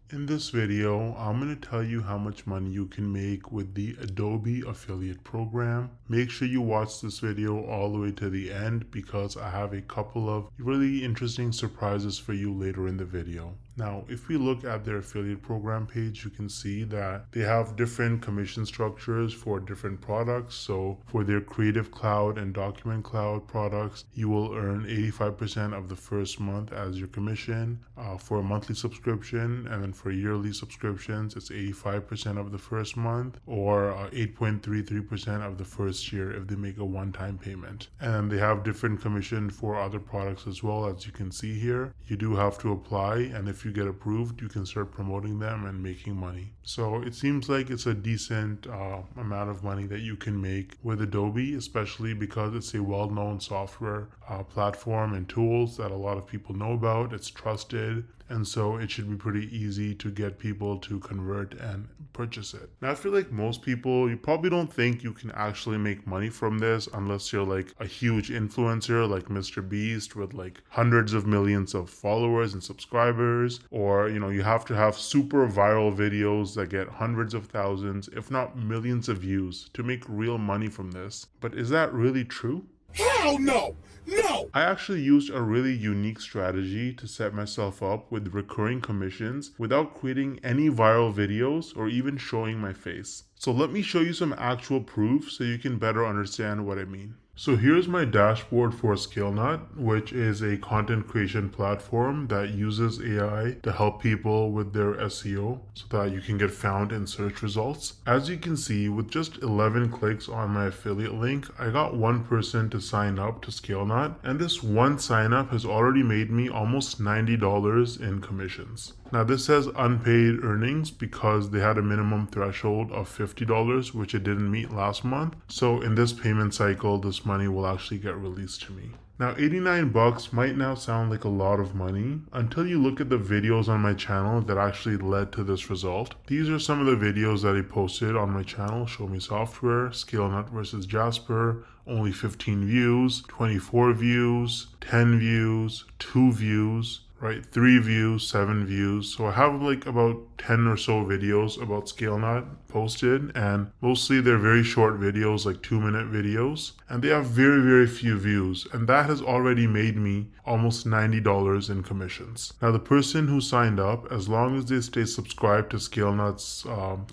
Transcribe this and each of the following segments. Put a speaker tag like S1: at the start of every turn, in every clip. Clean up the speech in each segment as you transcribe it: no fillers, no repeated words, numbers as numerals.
S1: In this video, I'm going to tell you how much money you can make with the Adobe affiliate program. Make sure you watch this video all the way to the end because I have a couple of really interesting surprises for you later in the video. Now, if we look at their affiliate program page, you can see that they have different commission structures for different products. So for their Creative Cloud and Document Cloud products, you will earn 85% of the first month as your commission for a monthly subscription, and then for yearly subscriptions, it's 85% of the first month or 8.33% of the first year if they make a one-time payment. And they have different commission for other products as well, as you can see here. You do have to apply, and if you get approved, you can start promoting them and making money. So it seems like it's a decent amount of money that you can make with Adobe, especially because it's a well-known software platform and tools that a lot of people know about. It's trusted, and so it should be pretty easy to get people to convert and purchase it. Now, I feel like most people, you probably don't think you can actually make money from this unless you're like a huge influencer like Mr. Beast with like hundreds of millions of followers and subscribers, or you have to have super viral videos that get hundreds of thousands, if not millions of views to make real money from this. But is that really true?
S2: Hell no! No!
S1: I actually used a really unique strategy to set myself up with recurring commissions without creating any viral videos or even showing my face. So let me show you some actual proof so you can better understand what I mean. So here's my dashboard for ScaleNut, which is a content creation platform that uses AI to help people with their SEO so that you can get found in search results. As you can see, with just 11 clicks on my affiliate link, I got one person to sign up to ScaleNut, and this one sign up has already made me almost $90 in commissions. Now this says unpaid earnings because they had a minimum threshold of $50, which it didn't meet last month. So in this payment cycle, this money will actually get released to me. Now, 89 bucks might now sound like a lot of money until you look at the videos on my channel that actually led to this result. These are some of the videos that I posted on my channel: Show Me Software, ScaleNut versus Jasper, only 15 views, 24 views, 10 views, 2 views, right? 3 views, 7 views. So I have like about 10 or so videos about ScaleNut posted, and mostly they're very short videos, like 2-minute videos, and they have very few views, and that has already made me almost $90 in commissions. Now the person who signed up, as long as they stay subscribed to ScaleNut's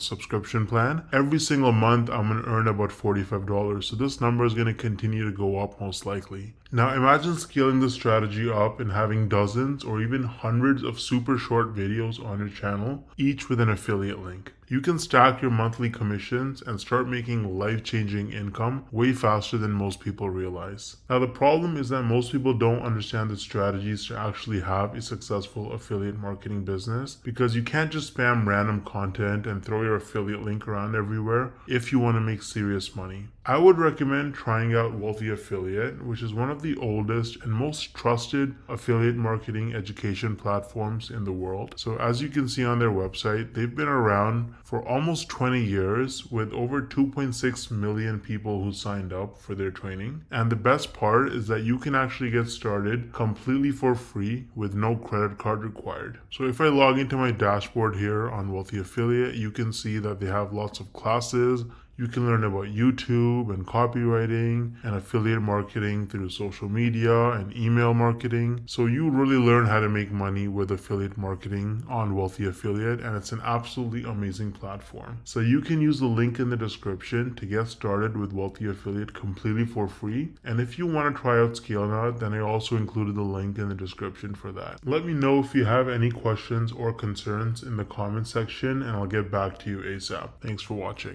S1: subscription plan, every single month I'm going to earn about $45. So this number is going to continue to go up most likely. Now imagine scaling this strategy up and having dozens or even hundreds of super short videos on your channel, each with an affiliate link. You can stack your monthly commissions and start making life-changing income way faster than most people realize. Now the problem is that most people don't understand the strategies to actually have a successful affiliate marketing business, because you can't just spam random content and throw your affiliate link around everywhere if you want to make serious money. I would recommend trying out Wealthy Affiliate, which is one of the oldest and most trusted affiliate marketing education platforms in the world. So as you can see on their website, they've been around for almost 20 years with over 2.6 million people who signed up for their training. And the best part is that you can actually get started completely for free with no credit card required. So if I log into my dashboard here on Wealthy Affiliate, you can see that they have lots of classes. You can learn about YouTube and copywriting and affiliate marketing through social media and email marketing. So you really learn how to make money with affiliate marketing on Wealthy Affiliate, and it's an absolutely amazing platform. So you can use the link in the description to get started with Wealthy Affiliate completely for free. And if you want to try out ScaleNut, then I also included the link in the description for that. Let me know if you have any questions or concerns in the comment section, and I'll get back to you ASAP. Thanks for watching.